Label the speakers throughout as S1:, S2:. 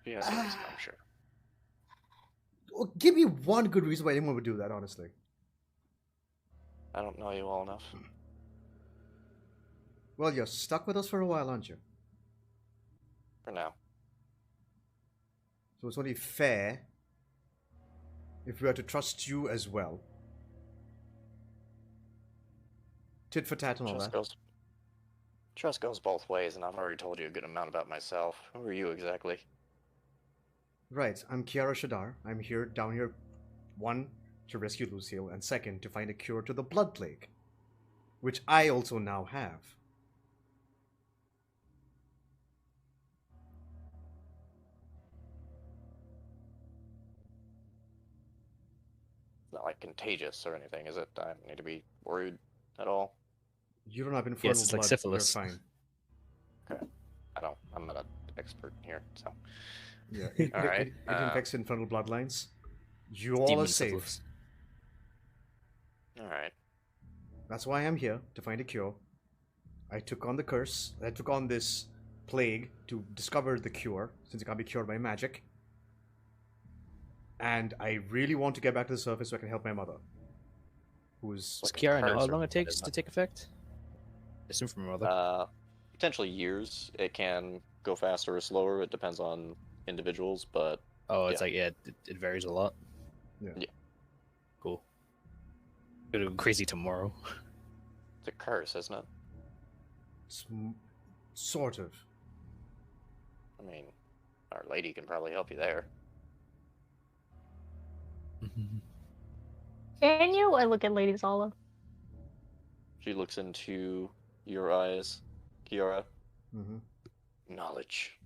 S1: She has a reason, I'm sure.
S2: Well, give me one good reason why anyone would do that, honestly.
S1: I don't know you well enough.
S2: Well, you're stuck with us for a while, aren't you?
S1: For now.
S2: So it's only fair if we are to trust you as well. Tit for tat and all that.
S1: Trust goes both ways, and I've already told you a good amount about myself. Who are you exactly?
S2: Right, I'm Kiara Shadar. I'm down here, one, to rescue Lucille, and second, to find a cure to the blood plague, which I also now have.
S1: It's not like contagious or anything, is it? I don't need to be worried at all.
S2: You don't have infernal
S3: Yes, it's
S2: blood.
S3: like syphilis.
S2: You're fine.
S1: Okay. I'm not an expert here, so.
S2: Yeah,
S1: All right.
S2: It infects infernal bloodlines. You all
S3: Demon
S2: are safe.
S3: syphilis.
S1: All right.
S2: That's why I'm here, to find a cure. I took on the curse. I took on this plague to discover the cure, since it can't be cured by magic. And I really want to get back to the surface so I can help my mother. Who's...
S3: Does Kiara know how long it takes to take effect? I assume from her mother.
S1: Potentially years. It can go faster or slower. It depends on individuals, but...
S3: Oh, it's like, yeah, it varies a lot.
S2: Yeah.
S3: Cool. It'll go crazy tomorrow.
S1: It's a curse, isn't it?
S2: Sort of.
S1: I mean, Our Lady can probably help you there.
S4: Can you? I look at Lady Zala.
S1: She looks into your eyes, Kiara.
S2: Mm-hmm.
S1: Knowledge.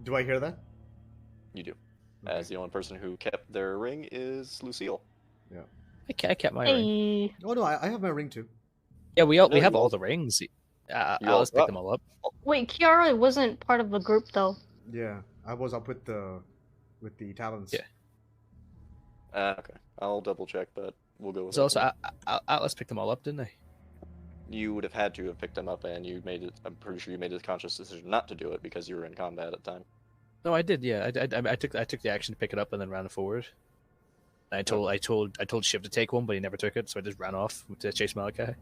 S2: Do I hear that?
S1: You do.
S2: Okay.
S1: As the only person who kept their ring is Lucille.
S2: Yeah.
S3: I kept my ring.
S2: Oh no, I have my ring too.
S3: Yeah, we have all the rings. Alice picked them all up.
S4: Wait, Kiara wasn't part of the group though.
S2: Yeah, I was up with the talents.
S3: Yeah.
S1: Okay. I'll double check, but we'll go with
S3: So
S1: it.
S3: also, Atlas picked them all up, didn't they?
S1: You would have had to have picked them up, and you made it. I'm pretty sure you made a conscious decision not to do it because you were in combat at the time.
S3: No, I did. Yeah, I took the action to pick it up and then ran forward. I told Shiv to take one, but he never took it, so I just ran off to chase Malachi.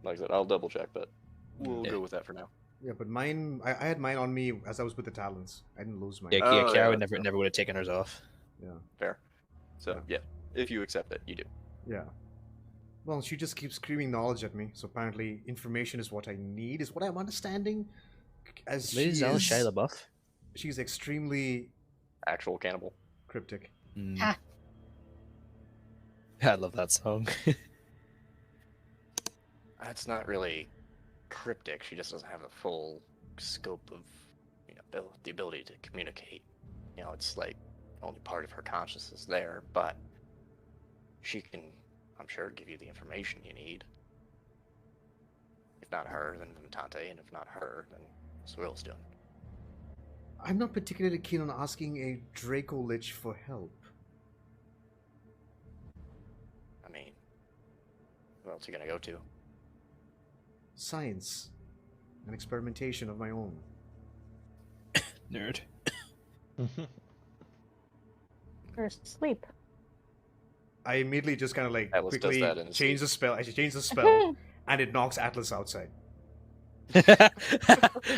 S1: Like I said, I'll double check, but we'll go with that for now.
S2: Yeah, but mine, I had mine on me as I was with the talents. I didn't lose mine.
S3: Yeah,
S1: Oh,
S3: Kiara
S1: yeah,
S3: never would have taken hers off.
S2: Yeah.
S1: Fair. So yeah, if you accept it, you do.
S2: Yeah. Well, she just keeps screaming knowledge at me, so apparently information is what I need, is what I'm understanding. As
S3: Lady Zala Shia LaBeouf.
S2: She's extremely
S1: Actual cannibal.
S2: cryptic.
S4: Ha.
S3: I love that song.
S1: That's not really cryptic. She just doesn't have the full scope of, the ability to communicate. It's like only part of her consciousness there, but she can, I'm sure, give you the information you need. If not her, then Tante, and if not her, then Swirl's doing.
S2: I'm not particularly keen on asking a Draco Lich for help.
S1: I mean, who else are you gonna go to?
S2: Science. An experimentation of my own.
S3: Nerd.
S4: Or sleep.
S2: I immediately just kind of like
S1: Atlas does
S2: quickly
S1: that in
S2: change the spell. I change the spell, and it knocks Atlas outside.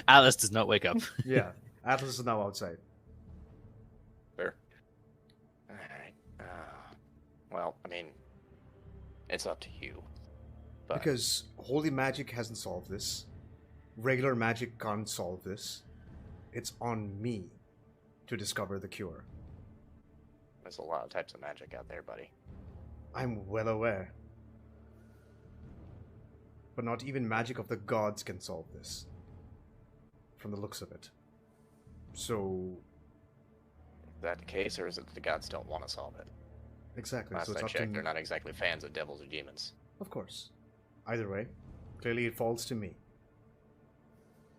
S3: Alice does not wake up.
S2: Yeah, Atlas is now outside.
S1: Fair. Alright. Well, I mean, it's up to you. But
S2: Because holy magic hasn't solved this. Regular magic can't solve this. It's on me to discover the cure.
S1: there's a lot of types of magic out there, buddy.
S2: I'm well aware. But not even magic of the gods can solve this. From the looks of it. So...
S1: Is that the case, or is it that the gods don't want to solve it?
S2: Exactly.
S1: Last
S2: So it's
S1: I
S2: up to
S1: checked,
S2: me.
S1: they're not exactly fans of devils or demons.
S2: Of course. Either way, clearly it falls to me.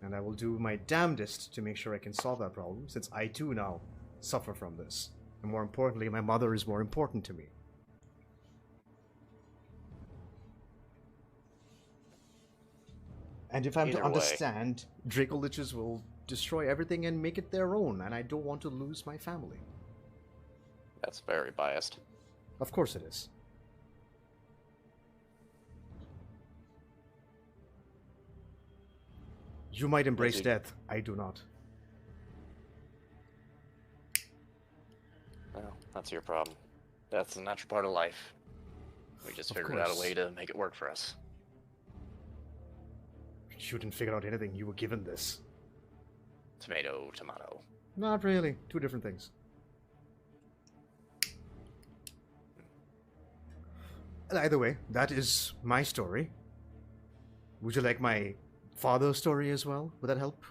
S2: And I will do my damnedest to make sure I can solve that problem, since I too now suffer from this. And more importantly, my mother is more important to me. And if I'm to
S1: Either way.
S2: understand, Dracoliches will destroy everything and make it their own, and I don't want to lose my family.
S1: That's very biased.
S2: Of course it is. You might embrace
S1: Lizzie.
S2: death. I do not.
S1: Well, that's your problem. That's a natural part of life. We just
S2: Of
S1: figured out a
S2: course.
S1: way to make it work for us.
S2: You didn't figure out anything. You were given this.
S1: Tomato, tomato.
S2: Not really. Two different things. Either way, that is my story. Would you like my father's story as well? Would that help?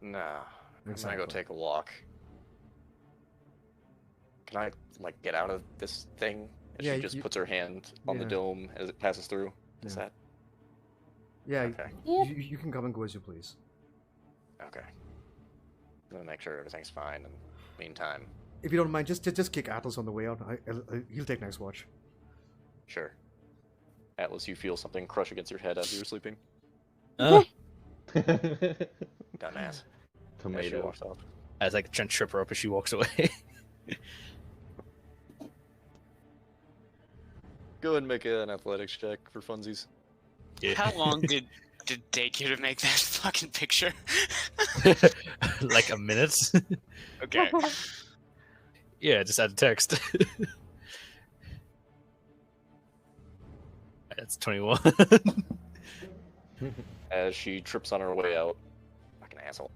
S1: Nah. I'm gonna
S2: Exactly.
S1: go take a walk. Can I, like, get out of this thing? And
S2: Yeah,
S1: she just
S2: you-
S1: puts her hand on the
S2: yeah.
S1: dome as it passes through. Is
S2: Yeah.
S1: that
S2: Yeah,
S1: okay?
S2: you can come and go as you please.
S1: Okay. I'm gonna make sure everything's fine. In the meantime,
S2: If you don't mind, just kick Atlas on the way out. He'll take next watch.
S1: sure. Atlas, you feel something crush against your head as you're sleeping.
S3: Oh,
S1: Dumbass. As she
S5: Tomato.
S1: walks off.
S3: I was like trying to trip her up as she walks away.
S1: Go ahead and make an athletics check for funsies.
S3: Yeah.
S6: How long did it take you to make that fucking picture?
S3: Like a minute.
S6: Okay.
S3: Yeah, just add text. That's 21.
S1: As she trips on her way out. Fucking asshole.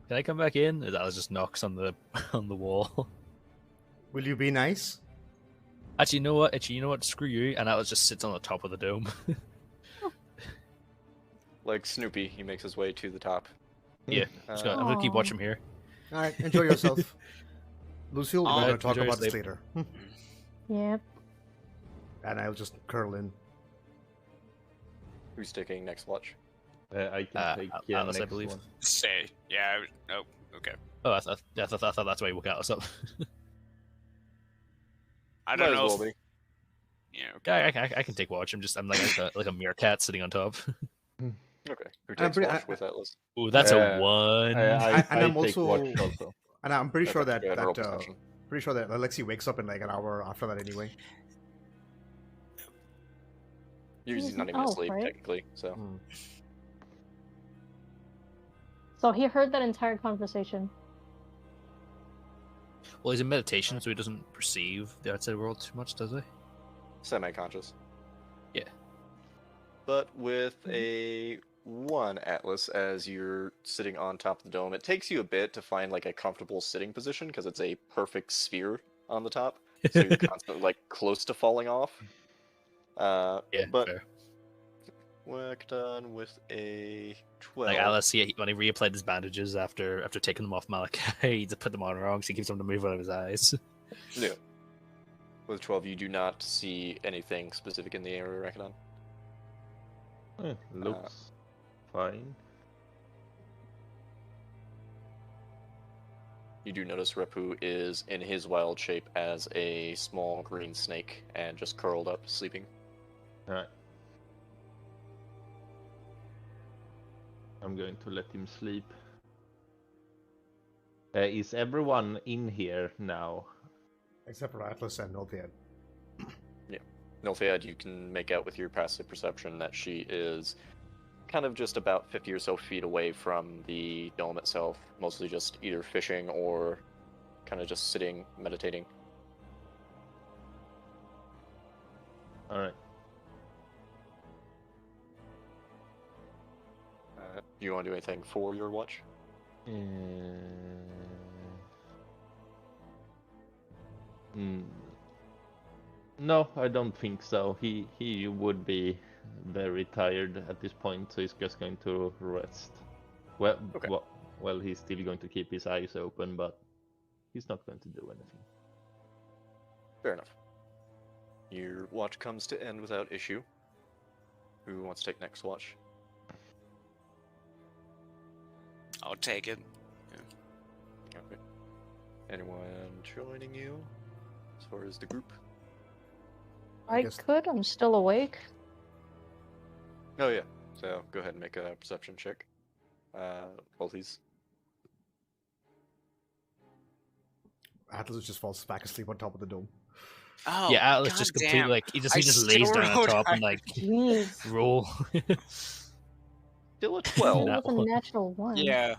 S3: Can I come back in? Or that just knocks on the wall.
S2: Will you be nice?
S3: Actually, you know what? Screw you. And Atlas just sits on the top of the dome.
S1: Like Snoopy, he makes his way to the top.
S3: Yeah, I'm gonna keep
S4: Aw.
S3: watching him here.
S2: All right, enjoy yourself. Lucille, we're
S6: All
S2: going
S3: right,
S2: to talk
S3: enjoy
S2: about this
S3: sleep.
S2: later.
S4: Yep.
S2: And I'll just curl in.
S1: Who's taking next watch?
S5: I can take
S3: Atlas, I
S5: next
S3: believe.
S5: one.
S6: Say, yeah. Oh, okay.
S3: Oh, I thought that's why you woke Atlas up.
S6: I don't
S1: Might
S6: know.
S1: as well
S6: If,
S1: be.
S6: yeah. Okay.
S3: Yeah, I can take watch. I'm like a meerkat sitting on top.
S1: Okay. Who takes
S2: pretty-
S1: watch with Atlas?
S3: Ooh, that's a
S5: Uh,
S3: 1.
S5: I
S2: And I'm
S5: take
S2: also-
S5: watch also.
S2: And I'm pretty sure
S1: Okay,
S2: that
S1: go ahead and roll perception.
S2: Alexi wakes up in like an hour after that anyway.
S1: He's not even
S4: Oh,
S1: asleep,
S4: right.
S1: technically, so.
S2: Hmm.
S4: So he heard that entire conversation.
S3: Well, he's in meditation, so he doesn't perceive the outside world too much, does he?
S1: Semi-conscious.
S3: Yeah.
S1: But with a 1 Atlas, as you're sitting on top of the dome, it takes you a bit to find like a comfortable sitting position because it's a perfect sphere on the top, so you're constantly like close to falling off.
S3: Yeah,
S1: but
S3: fair.
S1: worked on with a 12.
S3: Like Alice, when he reapplied his bandages after taking them off Malachi, he just put them on wrong, so he keeps them to move out of his eyes.
S1: Yeah. With 12, you do not see anything specific in the area, Rakadon.
S5: Looks fine.
S1: You do notice Repu is in his wild shape as a small green snake and just curled up, sleeping.
S5: Alright. I'm going to let him sleep. Is everyone in here now?
S2: Except for Atlas and Nothiad.
S1: Nilfayed, you can make out with your passive perception that she is kind of just about 50 or so feet away from the dome itself, mostly just either fishing or kind of just sitting, meditating.
S5: Alright.
S1: Do you want to do anything for your watch?
S5: No, I don't think so. He would be very tired at this point, so he's just going to rest. Well,
S1: Okay.
S5: well, he's still going to keep his eyes open, but he's not going to do anything.
S1: Fair enough. Your watch comes to end without issue. Who wants to take next watch?
S6: I'll take it.
S1: Okay. Anyone joining you as far as the group?
S2: I
S4: I
S2: guess
S4: could. I'm still awake.
S1: Oh yeah. So go ahead and make a perception check. Both these.
S2: Atlas just falls back asleep on top of the dome.
S6: Oh,
S3: Yeah, Atlas
S6: God
S3: just completely
S6: damn.
S3: like he
S6: I
S3: just
S6: still
S3: lays down on
S6: rolled
S3: top and
S6: high.
S3: like
S4: Jeez.
S3: roll.
S1: Still a
S4: It
S1: 12.
S3: That
S4: was a
S3: one.
S4: natural one.
S6: Yeah.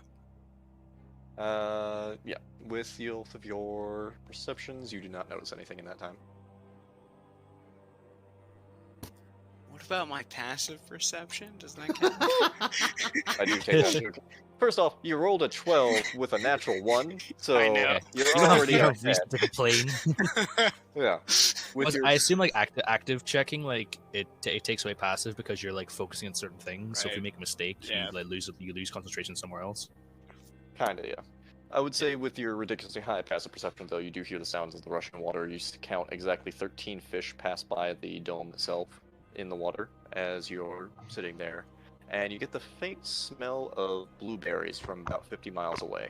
S1: Yeah. With both of your perceptions, you do not notice anything in that time.
S6: What about my passive perception? Does that count?
S1: I do take that into account. First off, you rolled a 12 with a natural 1, so
S6: I know.
S3: Yeah.
S1: you're
S3: You don't have,
S1: already
S3: you don't
S1: ahead.
S3: have reason to complain.
S1: Yeah. With
S3: Plus,
S1: your
S3: I assume like active checking, like it takes away passive because you're like focusing on certain things. So if
S6: Right.
S3: you make a mistake,
S6: Yeah.
S3: you lose concentration somewhere else.
S1: Kinda, yeah. I would say with your ridiculously high passive perception, though, you do hear the sounds of the rushing water. You count exactly 13 fish pass by the dome itself in the water as you're sitting there. And you get the faint smell of blueberries from about 50 miles away.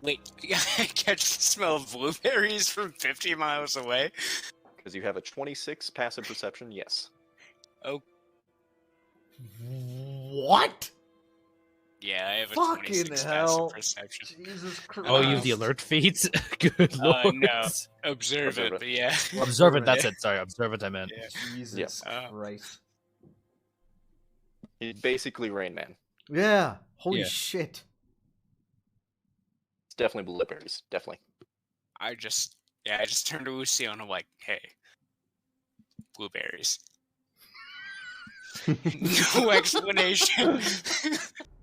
S6: Wait, I catch the smell of blueberries from 50 miles away?
S1: Because you have a 26 passive perception, yes.
S6: Oh,
S2: What?
S6: yeah, I have a
S2: Fucking
S6: 26
S2: hell.
S6: passive perception.
S2: Jesus Christ.
S3: Oh, you have the alert feat. Good lord.
S6: No. Observant,
S1: Observant.
S6: but yeah.
S3: Observant. That's it. Sorry, observant. I meant.
S6: Yeah.
S2: Jesus
S6: Yeah.
S2: Christ.
S1: He's basically Rain Man.
S2: Yeah. Holy
S3: Yeah.
S2: shit.
S1: It's definitely blueberries. Definitely.
S6: I just turned to Lucy and I'm like, hey, blueberries. No explanation.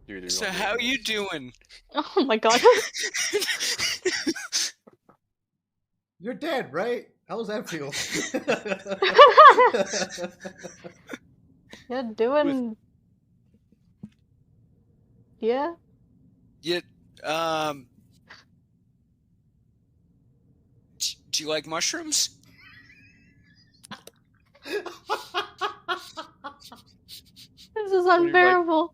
S1: Dude,
S6: So how you doing?
S4: Oh my god.
S2: You're dead, right? How does that feel?
S4: Yeah, doing. Yeah.
S6: Yeah, do you like mushrooms?
S4: This is
S1: you like-
S4: unbearable.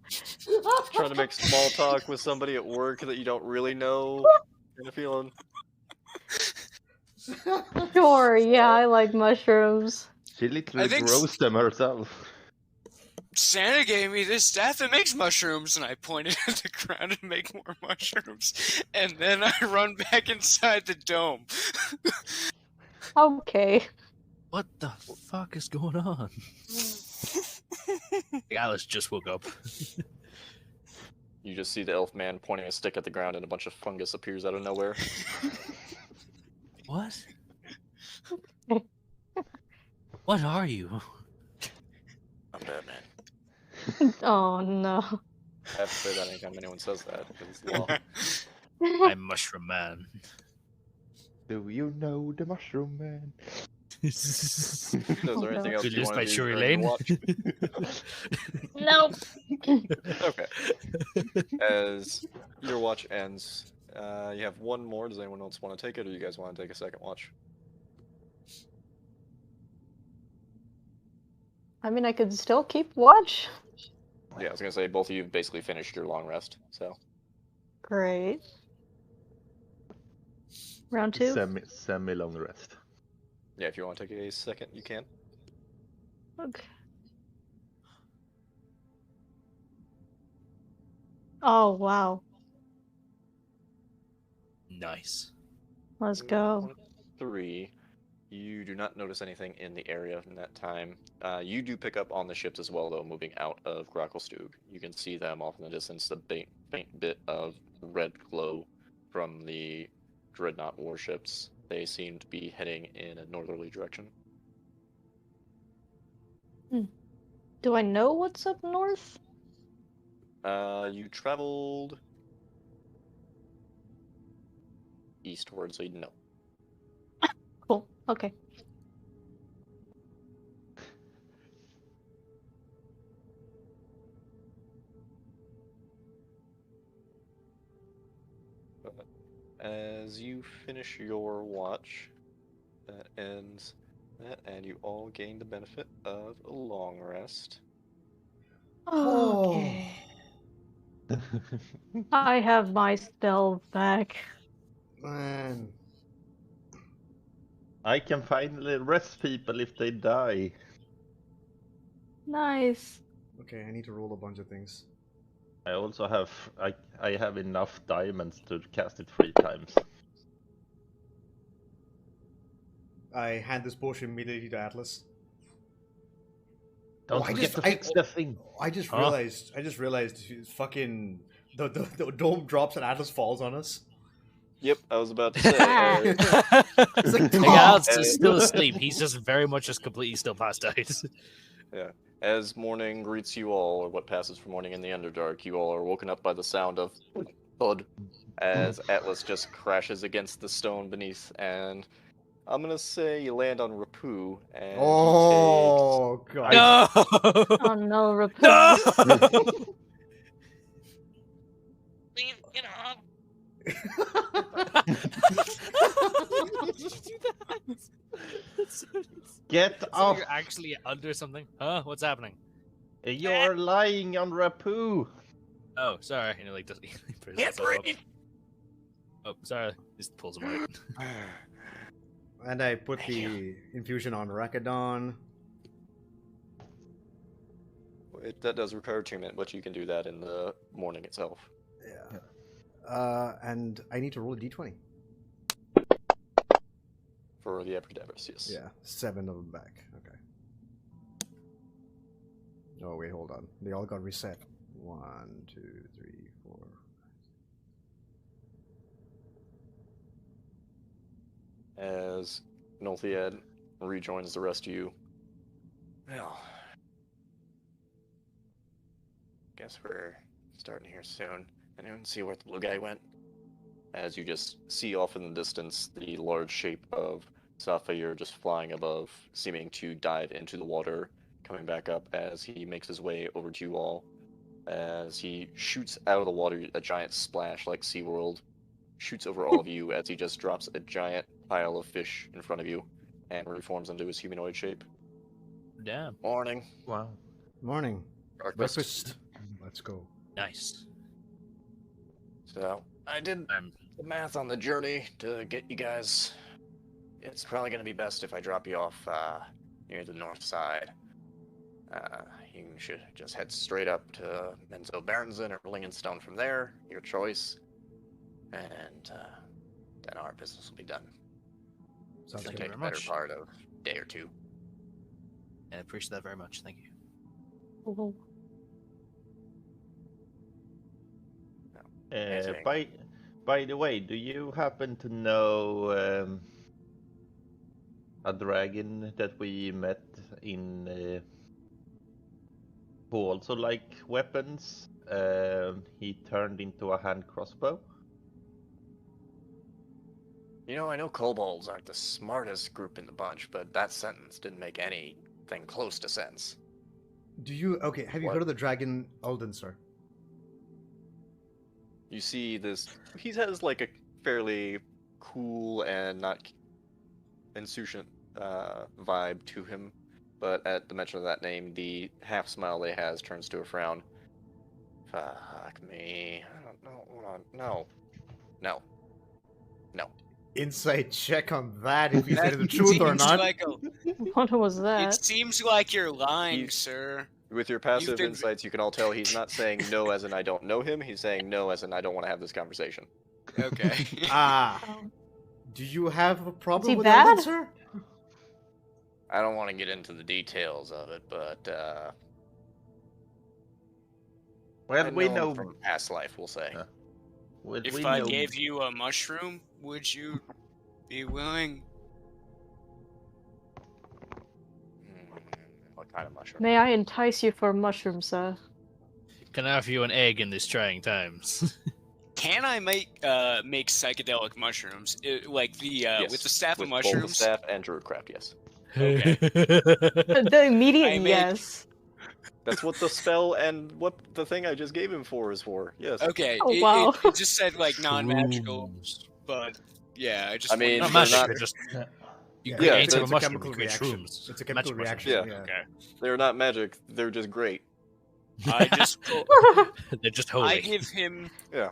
S1: Trying to make small talk with somebody at work that you don't really know. Kind of feeling.
S4: Sure, yeah, I like mushrooms.
S5: She literally
S6: think
S5: grows them herself.
S6: Santa gave me this staff that makes mushrooms, and I pointed at the ground and make more mushrooms, and then I run back inside the dome.
S4: Okay.
S3: What the fuck is going on? Alice just woke up.
S1: You just see the elf man pointing a stick at the ground and a bunch of fungus appears out of nowhere.
S3: What? What are you?
S1: I'm Batman.
S4: Oh no.
S1: I have to say that anytime anyone says that, because it's the law.
S3: I'm Mushroom Man.
S5: Do you know the Mushroom Man?
S1: Is there anything else you
S3: Produced
S1: want
S3: by
S1: to do
S3: Shuri
S1: during
S3: Lane.
S1: your watch?
S4: Nope.
S1: Okay. As your watch ends, you have one more. Does anyone else want to take it, or you guys want to take a second watch?
S4: I mean, I could still keep watch.
S1: Yeah, I was gonna say both of you have basically finished your long rest, so
S4: Great. Round two?
S5: Semi long rest.
S1: yeah, if you want to take a second, you can.
S4: Okay. Oh, wow.
S3: Nice.
S4: Let's go.
S1: 3. You do not notice anything in the area in that time. You do pick up on the ships as well, though, moving out of Grockelstug. You can see them off in the distance, the faint bit of red glow from the Dreadnought warships. They seem to be heading in a northerly direction.
S4: Do I know what's up north?
S1: You traveled eastward, so you know.
S4: Cool. Okay.
S1: As you finish your watch, that ends that, and you all gain the benefit of a long rest.
S4: Okay. I have my spell back.
S2: Man.
S5: I can finally rest people if they die.
S4: Nice.
S2: Okay, I need to roll a bunch of things.
S5: I also have I have enough diamonds to cast it 3 times.
S2: I hand this potion immediately to Atlas.
S5: Don't forget to fix the thing.
S2: I just realized fucking the dome drops and Atlas falls on us.
S1: Yep, I was about to say.
S2: It's like,
S3: The guy's just still asleep. He's just very much just completely still passed out.
S1: Yeah. As morning greets you all, or what passes for morning in the Underdark, you all are woken up by the sound of thud as Atlas just crashes against the stone beneath, and I'm gonna say you land on Rapu, and
S2: oh god.
S3: No!
S4: Oh no, Rapu.
S3: No!
S6: Leave it off.
S5: Get
S3: So
S5: off!
S3: you're actually under something? Huh? What's happening?
S5: You're lying on Rapu.
S3: Oh, sorry. And he like does.
S1: Can't breathe.
S3: Oh, sorry. Just pulls him out.
S2: And I put the infusion on Rakadon.
S1: That does require attunement, but you can do that in the morning itself.
S2: Yeah. And I need to roll a d20.
S1: For the Abracadabras, yes.
S2: Yeah, 7 of them back. Okay. Oh wait, hold on. They all got reset. 1, 2, 3, 4.
S1: As Nolthiad rejoins the rest of you. Well, guess we're starting here soon. Anyone see where the blue guy went? As you just see off in the distance the large shape of Sapphire just flying above, seeming to dive into the water, coming back up as he makes his way over to you all. As he shoots out of the water, a giant splash like SeaWorld, shoots over all of you as he just drops a giant pile of fish in front of you and reforms into his humanoid shape.
S3: Damn.
S1: Morning.
S5: Wow.
S2: Morning.
S1: Breakfast.
S2: Let's go.
S3: Nice.
S1: So, I did the math on the journey to get you guys. It's probably going to be best if I drop you off near the north side. You should just head straight up to Menzo Berenson or Lingenstone from there, your choice. And then our business will be done.
S2: Sounds
S1: Should
S3: Thank
S2: good.
S3: you
S1: take
S3: very
S1: a better
S3: much.
S1: part of a day or two.
S3: I appreciate that very much. Thank you.
S4: Oh,
S1: Anything?
S5: By the way, do you happen to know a dragon that we met in who also like weapons? He turned into a hand crossbow.
S1: You know, I know kobolds aren't the smartest group in the bunch, but that sentence didn't make anything close to sense.
S2: Do you have you
S1: What?
S2: heard of the dragon Alden, sir?
S1: You see this, he has like a fairly cool and not insouciant vibe to him, but at the mention of that name, the half smile that he has turns to a frown. Fuck me. I don't know. Hold on. No. No. No.
S2: Insight check on that if he's
S6: That
S2: telling the truth or
S6: seems
S2: not.
S6: like
S4: what was
S6: it
S4: that?
S6: seems like you're lying,
S1: He's-
S6: sir.
S1: With your passive
S6: been-
S1: insights, you can all tell he's not saying no as in I don't know him, he's saying no as in I don't want to have this conversation.
S6: Okay.
S2: Ah,
S4: Oh.
S2: do you have a problem
S4: he
S2: with
S4: bad?
S2: Alden, sir?
S1: I don't want to get into the details of it, but
S5: Well, we
S1: him
S5: know.
S1: from past life, we'll say.
S5: Well,
S6: If
S5: we
S6: I
S5: know-
S6: gave you a mushroom, would you be willing?
S1: What kind of mushroom?
S4: May I entice you for mushrooms, sir?
S3: Can I offer you an egg in these trying times?
S6: Can I make psychedelic mushrooms? Like the
S1: Yes,
S6: with the staff
S1: with
S6: of
S1: both the
S6: mushrooms?
S1: staff and Druidcraft, yes.
S6: Okay.
S4: The immediate
S6: I make-
S4: yes.
S1: That's what the spell and what the thing I just gave him for is for. Yes.
S6: Okay.
S4: Oh,
S6: it,
S4: wow.
S6: it just said like non-magical,
S3: Shrooms.
S6: but yeah, I just.
S1: I mean,
S3: Not
S1: they're
S3: magic,
S1: not-
S3: they're just you
S2: Yeah,
S3: create
S1: it's
S3: anything
S1: a
S3: with mushroom,
S2: chemical
S3: you create
S2: reaction.
S3: shrooms.
S2: It's a chemical
S3: Magic
S2: reaction.
S3: mushrooms.
S1: Yeah.
S6: Okay.
S1: They're not magic. They're just great.
S6: I just.
S3: They're just
S6: I
S3: holy.
S6: give him.
S1: Yeah.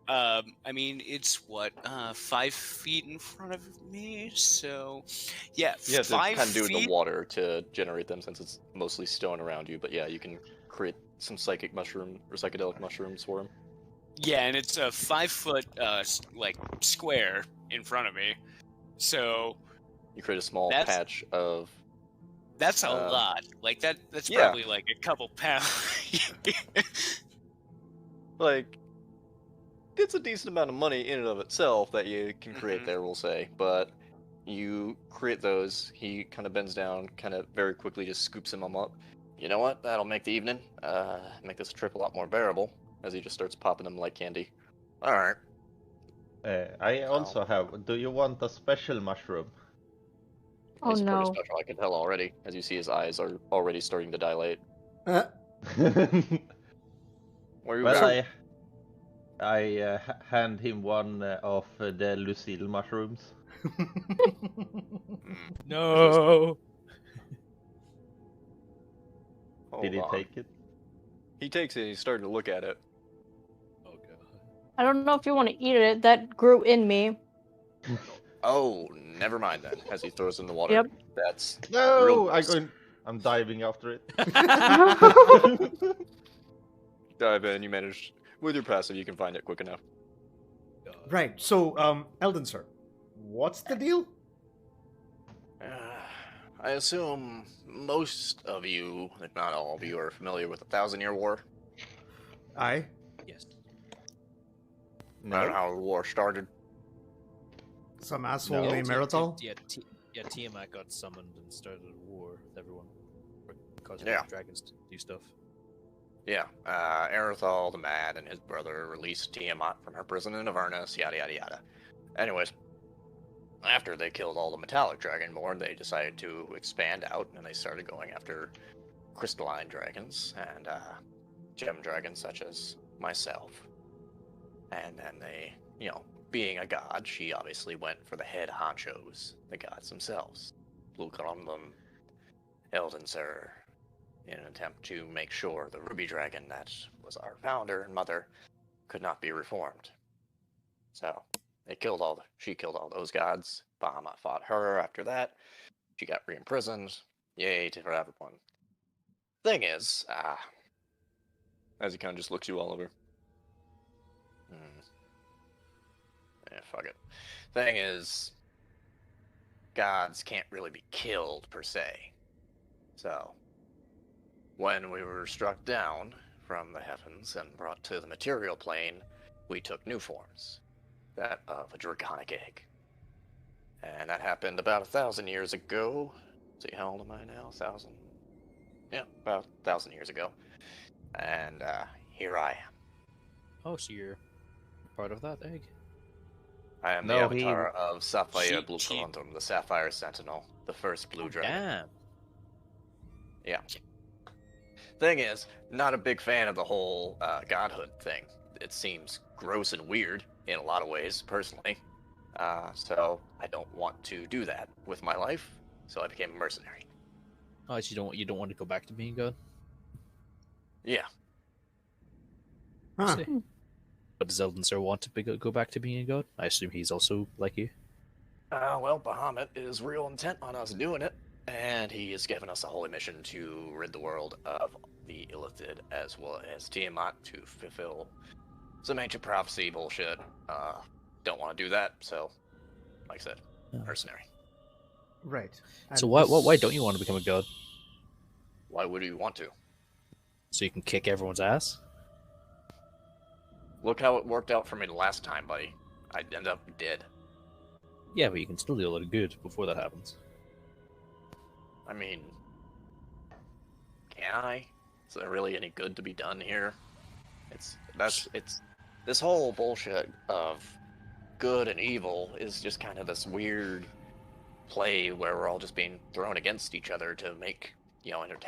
S6: I mean, it's what 5 feet in front of me, so yeah,
S1: You have to
S6: 5
S1: kind of do it in
S6: feet.
S1: the water to generate them since it's mostly stone around you. But yeah, you can create some psychic mushroom or psychedelic mushrooms for him.
S6: Yeah, and it's a 5 foot like square in front of me, so
S1: You create a small
S6: That's-
S1: patch of.
S6: that's a lot. Like that's
S1: yeah.
S6: probably like a couple pounds.
S1: Like, it's a decent amount of money in and of itself that you can create
S6: Mhm.
S1: there, we'll say. But you create those, he kind of bends down, kind of very quickly just scoops them up. You know what? That'll make the evening, make this trip a lot more bearable, as he just starts popping them like candy. Alright.
S5: I also have. Do you want a special mushroom?
S4: Oh
S1: He's pretty
S4: no.
S1: special, I can tell already, as you see his eyes are already starting to dilate.
S5: Well,
S1: Where you got?
S5: I hand him one of the Lucille mushrooms.
S3: No.
S5: Did he
S1: Hold on.
S5: take it?
S1: He takes it, he's starting to look at it.
S3: Oh god.
S4: I don't know if you want to eat it. That grew in me.
S1: Oh, never mind then, as he throws it in the water.
S4: Yep.
S1: That's
S5: No,
S1: real gross.
S5: I'm diving after it.
S1: Dive in, you manage. With your passive, you can find it quick enough.
S2: Right. So, Eldon, sir, what's the deal?
S1: I assume most of you, if not all of you, are familiar with the 1,000-Year War.
S2: Aye.
S3: Yes.
S1: I don't know how the war started.
S2: Some asshole
S5: No.
S2: named Meritol?
S3: Yeah, Tiamat got summoned and started a war with everyone. Causing
S1: Yeah.
S3: dragons to do stuff.
S1: Yeah, Erythal the Mad and his brother released Tiamat from her prison in Avernus, yada yada yada. Anyways, after they killed all the metallic dragonborn, they decided to expand out, and they started going after crystalline dragons and gem dragons such as myself. And then they, being a god, she obviously went for the head honchos, the gods themselves. Lucarum, Eldenser, in an attempt to make sure the ruby dragon that was our founder and mother could not be reformed. So she killed all those gods. Bahamut fought her after that. She got re-imprisoned. Yay for everyone. Thing is, as he kind of just looks you all over. Yeah, fuck it. Thing is, gods can't really be killed per se. So, when we were struck down from the heavens and brought to the material plane, we took new forms. That of a draconic egg. And that happened about 1,000 years ago. See, how old am I now? 1,000? Yeah, about 1,000 years ago. And here I am.
S3: Oh, so you're part of that egg?
S1: I am
S5: No,
S1: the avatar of Sapphire Blue
S6: She-
S1: Colundrum, the Sapphire Sentinel, the first blue dragon.
S3: Damn.
S1: Yeah. Thing is, not a big fan of the whole godhood thing. It seems gross and weird in a lot of ways, personally. So I don't want to do that with my life. So I became a mercenary.
S3: Oh, so you don't want to go back to being god?
S1: Yeah.
S2: Huh.
S3: See. But does Eldenser want to go back to being a god? I assume he's also like you.
S1: Well, Bahamut is real intent on us doing it, and he has given us a holy mission to rid the world of the Illithid as well as Tiamat to fulfill some ancient prophecy bullshit. Don't want to do that, so, like I said, mercenary.
S2: Right.
S3: So
S2: And
S3: why don't you want to become a god?
S1: Why would you want to?
S3: So you can kick everyone's ass?
S1: Look how it worked out for me the last time, buddy. I'd end up dead.
S3: Yeah, but you can still do a lot of good before that happens.
S1: I mean, can I? Is there really any good to be done here? It's this whole bullshit of good and evil is just kind of this weird play where we're all just being thrown against each other to make, entertain